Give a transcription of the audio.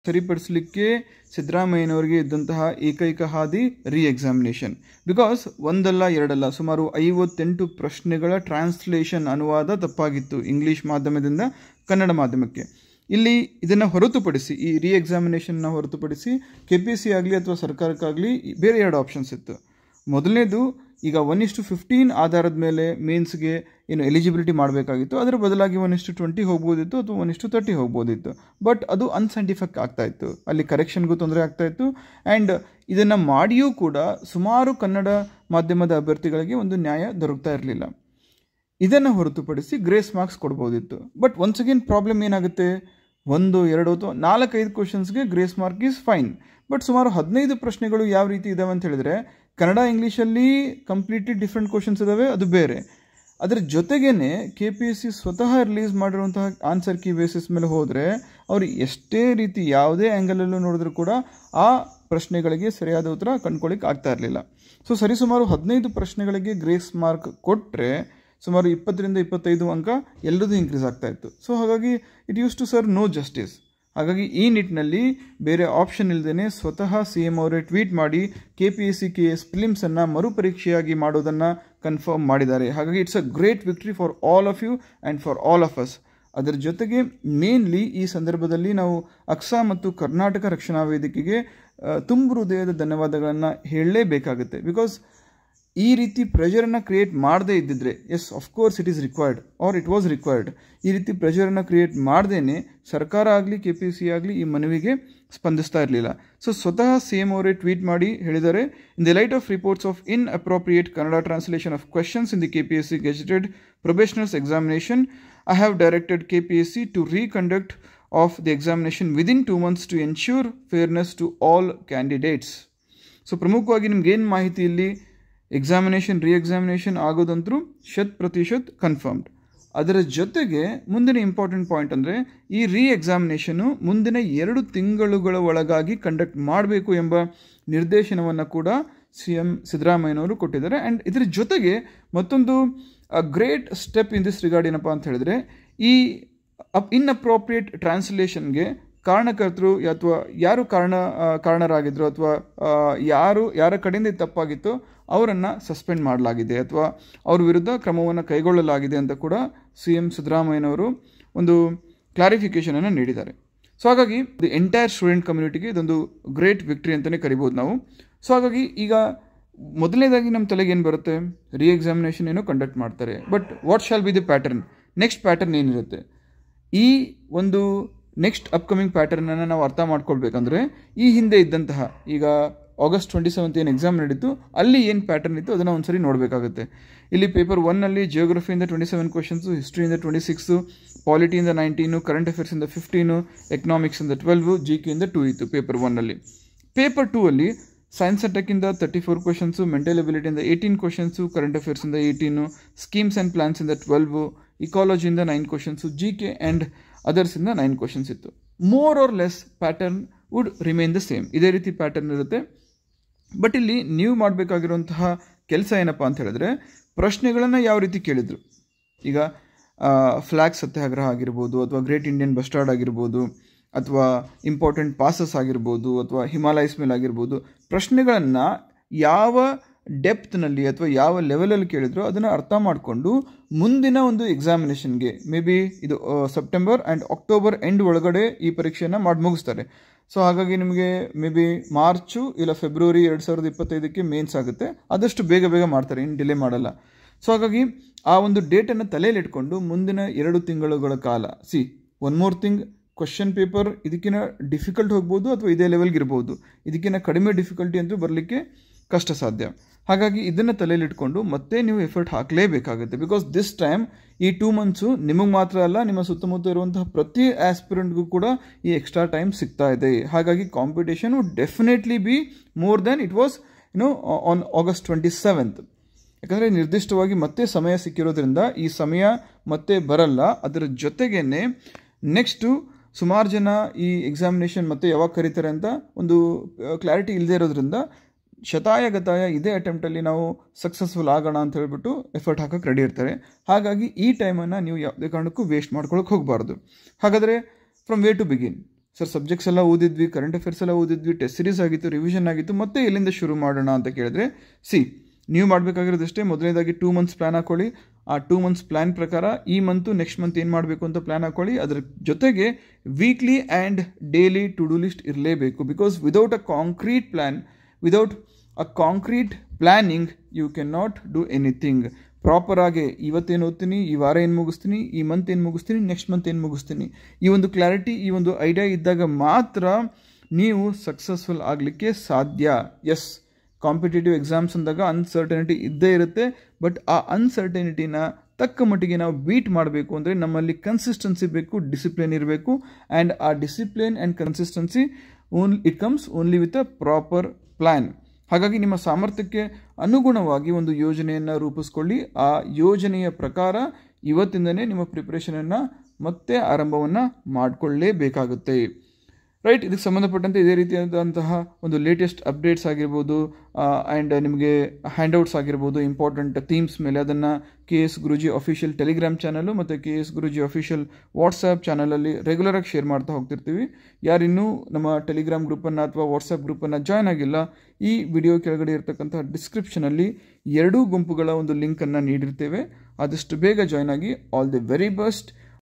ಸರಿಪಡಿಸಲಿಕ್ಕೆ ಸಿದ್ದರಾಮಯ್ಯನವರಿಗೆ ಇದ್ದಂತಹ ಏಕೈಕ ಹಾದಿ ಎಕ್ಸಾಮಿನೇಷನ್. ಬಿಕಾಸ್ ಒಂದಲ್ಲ ಎರಡಲ್ಲ ಸುಮಾರು 58 ಪ್ರಶ್ನೆಗಳ ಟ್ರಾನ್ಸ್ಲೇಷನ್ ಅನುವಾದ ತಪ್ಪಾಗಿತ್ತು ಇಂಗ್ಲೀಷ್ ಮಾಧ್ಯಮದಿಂದ ಕನ್ನಡ ಮಾಧ್ಯಮಕ್ಕೆ. ಇಲ್ಲಿ ಇದನ್ನು ಹೊರತುಪಡಿಸಿ ಈ ಎಕ್ಸಾಮಿನೇಷನ್ನ ಹೊರತುಪಡಿಸಿ KPSC ಆಗಲಿ ಅಥವಾ ಸರ್ಕಾರಕ್ಕಾಗಲಿ ಬೇರೆ 2 ಆಪ್ಷನ್ಸ್ ಇತ್ತು. ಮೊದಲನೇದು ಈಗ 1:15 ಆಧಾರದ ಮೇಲೆ ಮೇನ್ಸ್ಗೆ ಏನು ಎಲಿಜಿಬಿಲಿಟಿ ಮಾಡಬೇಕಾಗಿತ್ತು, ಅದರ ಬದಲಾಗಿ 1:20 ಹೋಗ್ಬೋದಿತ್ತು ಅಥವಾ 1:30 ಹೋಗ್ಬೋದಿತ್ತು. ಬಟ್ ಅದು ಅನ್ಸೈಂಟಿಫಿಕ್ ಆಗ್ತಾಯಿತ್ತು, ಅಲ್ಲಿ ಕರೆಕ್ಷನ್ಗೂ ತೊಂದರೆ ಆಗ್ತಾಯಿತ್ತು. ಆ್ಯಂಡ್ ಇದನ್ನು ಮಾಡಿಯೂ ಕೂಡ ಸುಮಾರು ಕನ್ನಡ ಮಾಧ್ಯಮದ ಅಭ್ಯರ್ಥಿಗಳಿಗೆ ಒಂದು ನ್ಯಾಯ ದೊರಕ್ತಾ ಇರಲಿಲ್ಲ. ಇದನ್ನು ಹೊರತುಪಡಿಸಿ ಗ್ರೇಸ್ ಮಾರ್ಕ್ಸ್ ಕೊಡ್ಬೋದಿತ್ತು. ಬಟ್ ಒನ್ಸ್ ಅಗೇನ್ ಪ್ರಾಬ್ಲಮ್ ಏನಾಗುತ್ತೆ, 1, 2 ಅಥವಾ 4-5 ಕ್ವಶನ್ಸ್ಗೆ grace mark is fine. But ಸುಮಾರು 15 ಪ್ರಶ್ನೆಗಳು ಯಾವ ರೀತಿ ಇದ್ದಾವೆ ಅಂತ ಹೇಳಿದರೆ, ಕನ್ನಡ ಇಂಗ್ಲೀಷಲ್ಲಿ ಕಂಪ್ಲೀಟ್ಲಿ ಡಿಫ್ರೆಂಟ್ ಕ್ವಶನ್ಸ್ ಇದ್ದಾವೆ, ಅದು ಬೇರೆ. ಅದರ ಜೊತೆಗೇ KPSC ಸ್ವತಃ ರಿಲೀಸ್ ಮಾಡಿರುವಂತಹ ಆನ್ಸರ್ ಕೀ ಬೇಸಿಸ್ ಮೇಲೆ ಹೋದರೆ ಅವರು ಎಷ್ಟೇ ರೀತಿ ಯಾವುದೇ ಆ್ಯಂಗಲಲ್ಲೂ ನೋಡಿದ್ರೂ ಕೂಡ ಆ ಪ್ರಶ್ನೆಗಳಿಗೆ ಸರಿಯಾದ ಉತ್ತರ ಕಂಡುಕೊಳ್ಳಿಕ್ಕೆ ಆಗ್ತಾ ಇರಲಿಲ್ಲ. ಸೊ ಸರಿಸುಮಾರು 15 ಪ್ರಶ್ನೆಗಳಿಗೆ ಗ್ರೇಸ್ ಮಾರ್ಕ್ ಕೊಟ್ಟರೆ ಸುಮಾರು 20ರಿಂದ 25 ಅಂಕ ಎಲ್ಲರದ್ದು ಇನ್ಕ್ರೀಸ್ ಆಗ್ತಾ ಇತ್ತು. ಸೊ ಹಾಗಾಗಿ it used to serve no justice. ಹಾಗಾಗಿ ಈ ನಿಟ್ಟಿನಲ್ಲಿ ಬೇರೆ ಆಪ್ಷನ್ ಇಲ್ಲದೇ ಸ್ವತಃ CM ಅವರೇ ಟ್ವೀಟ್ ಮಾಡಿ KPSC KS ಫಿಲಿಮ್ಸನ್ನು ಮರುಪರೀಕ್ಷೆಯಾಗಿ ಮಾಡೋದನ್ನು ಕನ್ಫರ್ಮ್ ಮಾಡಿದ್ದಾರೆ. ಹಾಗಾಗಿ it's a great victory for all of you and for all of us. ಅದರ ಜೊತೆಗೆ ಮೇನ್ಲಿ ಈ ಸಂದರ್ಭದಲ್ಲಿ ನಾವು ಅಕ್ಸಾ ಮತ್ತು ಕರ್ನಾಟಕ ರಕ್ಷಣಾ ವೇದಿಕೆಗೆ ತುಂಬ ಹೃದಯದ ಧನ್ಯವಾದಗಳನ್ನು ಹೇಳಲೇಬೇಕಾಗುತ್ತೆ. ಬಿಕಾಸ್ ಈ ರೀತಿ ಪ್ರೆಷರನ್ನು ಕ್ರಿಯೇಟ್ ಮಾಡದೇ ಇದ್ದಿದ್ರೆ, yes of course it is required or it was required, ಈ ರೀತಿ ಪ್ರೆಷರನ್ನು ಕ್ರಿಯೇಟ್ ಮಾಡ್ದೇ ಸರ್ಕಾರ ಆಗಲಿ KPSC ಆಗಲಿ ಈ ಮನವಿಗೆ ಸ್ಪಂದಿಸ್ತಾ ಇರಲಿಲ್ಲ. ಸೊ ಸ್ವತಃ CM ಅವರೇ ಟ್ವೀಟ್ ಮಾಡಿ ಹೇಳಿದ್ದಾರೆ, in the light of reports of inappropriate Kannada translation of questions in the KPSC gazetted probationers examination, I have directed KPSC to reconduct of the examination within 2 months to ensure fairness to all candidates. So ಪ್ರಮುಖವಾಗಿ ನಿಮ್ಗೇನು ಮಾಹಿತಿ ಇಲ್ಲಿ, examination ಆಗೋದಂತರೂ 100% confirmed. ಅದರ ಜೊತೆಗೆ ಮುಂದಿನ important point ಅಂದರೆ ಈ examination ಮುಂದಿನ 2 ತಿಂಗಳುಗಳ ಒಳಗಾಗಿ ಕಂಡಕ್ಟ್ ಮಾಡಬೇಕು ಎಂಬ ನಿರ್ದೇಶನವನ್ನು ಕೂಡ CM ಸಿದ್ದರಾಮಯ್ಯನವರು ಕೊಟ್ಟಿದ್ದಾರೆ. ಆ್ಯಂಡ್ ಇದರ ಜೊತೆಗೆ ಮತ್ತೊಂದು great step in this regard ಏನಪ್ಪ ಅಂತ ಹೇಳಿದ್ರೆ, ಈ ಇನ್ಅಪ್ರೋಪ್ರಿಯೇಟ್ ಟ್ರಾನ್ಸ್ಲೇಷನ್ಗೆ ಕಾರಣಕರ್ತರು ಅಥವಾ ಯಾರು ಕಾರಣರಾಗಿದ್ರು ಅಥವಾ ಯಾರ ಕಡೆಯಿಂದ ತಪ್ಪಾಗಿತ್ತು ಅವರನ್ನು ಸಸ್ಪೆಂಡ್ ಮಾಡಲಾಗಿದೆ ಅಥವಾ ಅವ್ರ ವಿರುದ್ಧ ಕ್ರಮವನ್ನು ಕೈಗೊಳ್ಳಲಾಗಿದೆ ಅಂತ ಕೂಡ CM ಸಿದ್ದರಾಮಯ್ಯನವರು ಒಂದು ಕ್ಲಾರಿಫಿಕೇಷನನ್ನು ನೀಡಿದ್ದಾರೆ. ಸೊ ಹಾಗಾಗಿ ದಿ ಎಂಟೈರ್ ಸ್ಟೂಡೆಂಟ್ ಕಮ್ಯುನಿಟಿಗೆ ಇದೊಂದು ಗ್ರೇಟ್ ವಿಕ್ಟ್ರಿ ಅಂತಲೇ ಕರಿಬೋದು ನಾವು. ಸೊ ಹಾಗಾಗಿ ಈಗ ಮೊದಲನೇದಾಗಿ ನಮ್ಮ ತಲೆಗೆ ಏನು ಬರುತ್ತೆ, ಎಕ್ಸಾಮಿನೇಷನ್ ಏನೋ ಕಂಡಕ್ಟ್ ಮಾಡ್ತಾರೆ. But what shall be the pattern, next pattern ಏನಿರುತ್ತೆ, ಈ ಒಂದು ನೆಕ್ಸ್ಟ್ ಅಪ್ಕಮಿಂಗ್ ಪ್ಯಾಟರ್ನನ್ನು ನಾವು ಅರ್ಥ ಮಾಡ್ಕೊಳ್ಬೇಕಂದ್ರೆ ಈ ಹಿಂದೆ ಇದ್ದಂತಹ ಈಗ August 27 ಏನು ಎಕ್ಸಾಮ್ ನಡೀತು ಅಲ್ಲಿ ಏನು ಪ್ಯಾಟರ್ನ್ ಇತ್ತು ಅದನ್ನು ಒಂದ್ಸರಿ ನೋಡಬೇಕಾಗುತ್ತೆ. ಇಲ್ಲಿ ಪೇಪರ್ 1ನಲ್ಲಿ ಜಿಯೋಗ್ರಫಿಯಿಂದ 27 ಕ್ವಶನ್ಸು, ಹಿಸ್ಟ್ರಿಯಿಂದ 26, ಪಾಲಿಟಿಯಿಂದ 19, ಕರೆಂಟ್ ಅಫೇರ್ಸಿಂದ 15, ಎಕನಾಮಿಕ್ಸಿಂದ 12, GK ಇಂದ 2 ಇತ್ತು ಪೇಪರ್ 1ನಲ್ಲಿ. ಪೇಪರ್ 2ಅಲ್ಲಿ ಸೈನ್ಸ್ ಆ್ಯಂಡ್ ಟೆಕ್ಕಿಂದ 34 ಕ್ವಶನ್ಸು, ಮೆಂಟಲ್ ಎಬಿಲಿಟಿಯಿಂದ 18 ಕ್ವಶನ್ಸು, ಕರೆಂಟ್ ಅಫೇರ್ಸಿಂದ 18, ಸ್ಕೀಮ್ಸ್ ಆ್ಯಂಡ್ ಪ್ಲಾನ್ಸಿಂದ 12, ಇಕಾಲಜಿಯಿಂದ 9 ಕ್ವಶನ್ಸು, GK ಆ್ಯಂಡ್ ಅದರ್ಸಿಂದ 9 ಕ್ವಶನ್ಸ್ ಇತ್ತು. More or less pattern would remain the same, ಇದೇ ರೀತಿ ಪ್ಯಾಟರ್ನ್ ಇರುತ್ತೆ. ಬಟ್ ಇಲ್ಲಿ ನೀವು ಮಾಡಬೇಕಾಗಿರುವಂತಹ ಕೆಲಸ ಏನಪ್ಪ ಅಂತ ಹೇಳಿದ್ರೆ, ಪ್ರಶ್ನೆಗಳನ್ನು ಯಾವ ರೀತಿ ಕೇಳಿದರು, ಈಗ ಫ್ಲ್ಯಾಗ್ ಸತ್ಯಾಗ್ರಹ ಆಗಿರ್ಬೋದು ಅಥವಾ ಗ್ರೇಟ್ ಇಂಡಿಯನ್ ಬಸ್ಟಾರ್ಡ್ ಆಗಿರ್ಬೋದು ಅಥವಾ ಇಂಪಾರ್ಟೆಂಟ್ ಪಾಸಸ್ ಆಗಿರ್ಬೋದು ಅಥವಾ ಹಿಮಾಲಯಸ್ ಮೇಲೆ ಆಗಿರ್ಬೋದು, ಪ್ರಶ್ನೆಗಳನ್ನು ಯಾವ ಡೆಪ್ತ್ನಲ್ಲಿ ಅಥವಾ ಯಾವ ಲೆವೆಲಲ್ಲಿ ಕೇಳಿದ್ರು ಅದನ್ನು ಅರ್ಥ ಮಾಡಿಕೊಂಡು ಮುಂದಿನ ಒಂದು ಎಕ್ಸಾಮಿನೇಷನ್ಗೆ ಮೇ ಬಿ ಇದು ಸೆಪ್ಟೆಂಬರ್ ಆ್ಯಂಡ್ ಅಕ್ಟೋಬರ್ ಎಂಡ್ ಒಳಗಡೆ ಈ ಪರೀಕ್ಷೆಯನ್ನು ಮಾಡಿ ಮುಗಿಸ್ತಾರೆ. ಸೊ ಹಾಗಾಗಿ ನಿಮಗೆ ಮೇ ಬಿ ಮಾರ್ಚು ಇಲ್ಲ ಫೆಬ್ರವರಿ 2025ಕ್ಕೆ ಮೇನ್ಸ್ ಆಗುತ್ತೆ. ಆದಷ್ಟು ಬೇಗ ಮಾಡ್ತಾರೆ, ಏನು ಡಿಲೇ ಮಾಡಲ್ಲ. ಸೊ ಹಾಗಾಗಿ ಆ ಒಂದು ಡೇಟನ್ನು ತಲೆಯಲ್ಲಿ ಇಟ್ಕೊಂಡು ಮುಂದಿನ 2 ತಿಂಗಳುಗಳ ಕಾಲ one more thing, question paper ಇದಕ್ಕಿಂತ ಡಿಫಿಕಲ್ಟ್ ಹೋಗ್ಬೋದು ಅಥವಾ ಇದೇ ಲೆವೆಲ್ಗೆ ಇರ್ಬೋದು, ಇದಕ್ಕಿಂತ ಕಡಿಮೆ ಡಿಫಿಕಲ್ಟಿ ಅಂತೂ ಬರಲಿಕ್ಕೆ ಕಷ್ಟ ಸಾಧ್ಯ. ಹಾಗಾಗಿ ಇದನ್ನು ತಲೆಯಲ್ಲಿ ಇಟ್ಕೊಂಡು ಮತ್ತೆ ನೀವು ಎಫರ್ಟ್ ಹಾಕಲೇಬೇಕಾಗುತ್ತೆ. ಬಿಕಾಸ್ ದಿಸ್ ಟೈಮ್ ಈ 2 ಮಂತ್ಸು ನಿಮಗೆ ಮಾತ್ರ ಅಲ್ಲ, ನಿಮ್ಮ ಸುತ್ತಮುತ್ತ ಇರುವಂತಹ ಪ್ರತಿ ಆಸ್ಪಿರೆಂಟ್ಗೂ ಕೂಡ ಈ ಎಕ್ಸ್ಟ್ರಾ ಟೈಮ್ ಸಿಗ್ತಾ ಇದೆ. ಹಾಗಾಗಿ competition would definitely be more than it was on August 27. ಯಾಕಂದರೆ ನಿರ್ದಿಷ್ಟವಾಗಿ ಮತ್ತೆ ಸಮಯ ಸಿಕ್ಕಿರೋದ್ರಿಂದ ಈ ಸಮಯ ಮತ್ತೆ ಬರಲ್ಲ. ಅದರ ಜೊತೆಗೇನೆ ನೆಕ್ಸ್ಟು ಸುಮಾರು ಜನ ಈ ಎಕ್ಸಾಮಿನೇಷನ್ ಮತ್ತೆ ಯಾವಾಗ ಕರೀತಾರೆ ಅಂತ ಒಂದು ಕ್ಲಾರಿಟಿ ಇಲ್ಲದೆ ಇರೋದ್ರಿಂದ ಶತಾಯಗತಾಯ ಇದೇ ಅಟೆಂಪ್ಟಲ್ಲಿ ನಾವು ಸಕ್ಸಸ್ಫುಲ್ ಆಗೋಣ ಅಂತ ಹೇಳ್ಬಿಟ್ಟು ಎಫರ್ಟ್ ಹಾಕೋಕ್ಕೆ ರೆಡಿ ಇರ್ತಾರೆ. ಹಾಗಾಗಿ ಈ ಟೈಮನ್ನು ನೀವು ಯಾವುದೇ ಕಾರಣಕ್ಕೂ ವೇಸ್ಟ್ ಮಾಡ್ಕೊಳ್ಳೋಕೆ ಹೋಗಬಾರ್ದು. ಹಾಗಾದರೆ from way to begin, sir subjects ಎಲ್ಲ ಓದಿದ್ವಿ, ಕರೆಂಟ್ ಅಫೇರ್ಸ್ ಎಲ್ಲ ಓದಿದ್ವಿ, ಟೆಸ್ಟ್ ಸೀರೀಸ್ ಆಗಿತ್ತು, ರಿವಿಷನ್ ಆಗಿತ್ತು, ಮತ್ತೆ ಎಲ್ಲಿಂದ ಶುರು ಮಾಡೋಣ ಅಂತ ಕೇಳಿದ್ರೆ, ನೀವು ಮಾಡಬೇಕಾಗಿರೋದಷ್ಟೇ, ಮೊದಲನೇದಾಗಿ 2 ಮಂತ್ಸ್ ಪ್ಲ್ಯಾನ್ ಹಾಕೊಳ್ಳಿ. ಆ 2 ಮಂತ್ಸ್ ಪ್ಲ್ಯಾನ್ ಪ್ರಕಾರ ಈ ಮಂತು ನೆಕ್ಸ್ಟ್ ಮಂತ್ ಏನು ಮಾಡಬೇಕು ಅಂತ ಪ್ಲ್ಯಾನ್ ಹಾಕೊಳ್ಳಿ. ಅದರ ಜೊತೆಗೆ weekly and daily to do list ಇರಲೇಬೇಕು. Because without a concrete plan, without a concrete planning you cannot do ಡೂ ಎನಿಥಿಂಗ್. ಪ್ರಾಪರಾಗಿ ಇವತ್ತೇನು ಓದ್ತೀನಿ, ಈ ವಾರ ಏನು ಮುಗಿಸ್ತೀನಿ, ಈ ಮಂತ್ ಏನು ಮುಗಿಸ್ತೀನಿ, ನೆಕ್ಸ್ಟ್ ಮಂತ್ ಏನು ಮುಗಿಸ್ತೀನಿ, ಈ ಒಂದು ಕ್ಲಾರಿಟಿ, ಈ ಒಂದು ಐಡಿಯಾ ಇದ್ದಾಗ ಮಾತ್ರ ನೀವು ಸಕ್ಸಸ್ಫುಲ್ ಆಗಲಿಕ್ಕೆ ಸಾಧ್ಯ. ಎಸ್, ಕಾಂಪಿಟೇಟಿವ್ ಎಕ್ಸಾಮ್ಸ್ ಅಂದಾಗ ಅನ್ಸರ್ಟನಿಟಿ ಇದ್ದೇ ಇರುತ್ತೆ. ಬಟ್ ಆ ಅನ್ಸರ್ಟನಿಟಿನ ತಕ್ಕ ಮಟ್ಟಿಗೆ ನಾವು ಬೀಟ್ ಮಾಡಬೇಕು ಅಂದರೆ ನಮ್ಮಲ್ಲಿ ಕನ್ಸಿಸ್ಟೆನ್ಸಿ ಬೇಕು, ಡಿಸಿಪ್ಲಿನ್ ಇರಬೇಕು. ಆ್ಯಂಡ್ ಆ discipline and consistency it comes only with a proper plan. ಹಾಗಾಗಿ ನಿಮ್ಮ ಸಾಮರ್ಥ್ಯಕ್ಕೆ ಅನುಗುಣವಾಗಿ ಒಂದು ಯೋಜನೆಯನ್ನು ರೂಪಿಸ್ಕೊಳ್ಳಿ. ಆ ಯೋಜನೆಯ ಪ್ರಕಾರ ಇವತ್ತಿಂದನೇ ನಿಮ್ಮ ಪ್ರಿಪ್ರೇಷನನ್ನು ಮತ್ತೆ ಆರಂಭವನ್ನು ಮಾಡಿಕೊಳ್ಳಲೇಬೇಕಾಗುತ್ತೆ. ರೈಟ್, ಇದಕ್ಕೆ ಸಂಬಂಧಪಟ್ಟಂತೆ ಇದೇ ರೀತಿಯಾದಂತಹ ಒಂದು ಲೇಟೆಸ್ಟ್ ಅಪ್ಡೇಟ್ಸ್ ಆಗಿರ್ಬೋದು ಆ್ಯಂಡ್ ನಿಮಗೆ ಹ್ಯಾಂಡ್ಔಟ್ಸ್ ಆಗಿರ್ಬೋದು ಇಂಪಾರ್ಟೆಂಟ್ ಥೀಮ್ಸ್ ಮೇಲೆ, ಅದನ್ನು KS Guruji official Telegram channel ಮತ್ತು KS ಗುರೂಜಿ ಅಫಿಷಿಯಲ್ ವಾಟ್ಸಪ್ ಚಾನಲಲ್ಲಿ ರೆಗ್ಯುಲರಾಗಿ ಶೇರ್ ಮಾಡ್ತಾ ಹೋಗ್ತಿರ್ತೀವಿ. ಯಾರಿನ್ನೂ ನಮ್ಮ ಟೆಲಿಗ್ರಾಮ್ ಗ್ರೂಪನ್ನು ಅಥವಾ ವಾಟ್ಸಪ್ ಗ್ರೂಪನ್ನು ಜಾಯ್ನ್ ಆಗಿಲ್ಲ, ಈ ವಿಡಿಯೋ ಕೆಳಗಡೆ ಇರತಕ್ಕಂತಹ ಡಿಸ್ಕ್ರಿಪ್ಷನಲ್ಲಿ 2 ಗುಂಪುಗಳ ಒಂದು ಲಿಂಕನ್ನು ನೀಡಿರ್ತೇವೆ. ಆದಷ್ಟು ಬೇಗ ಜಾಯ್ನ್ ಆಗಿ. All the very best.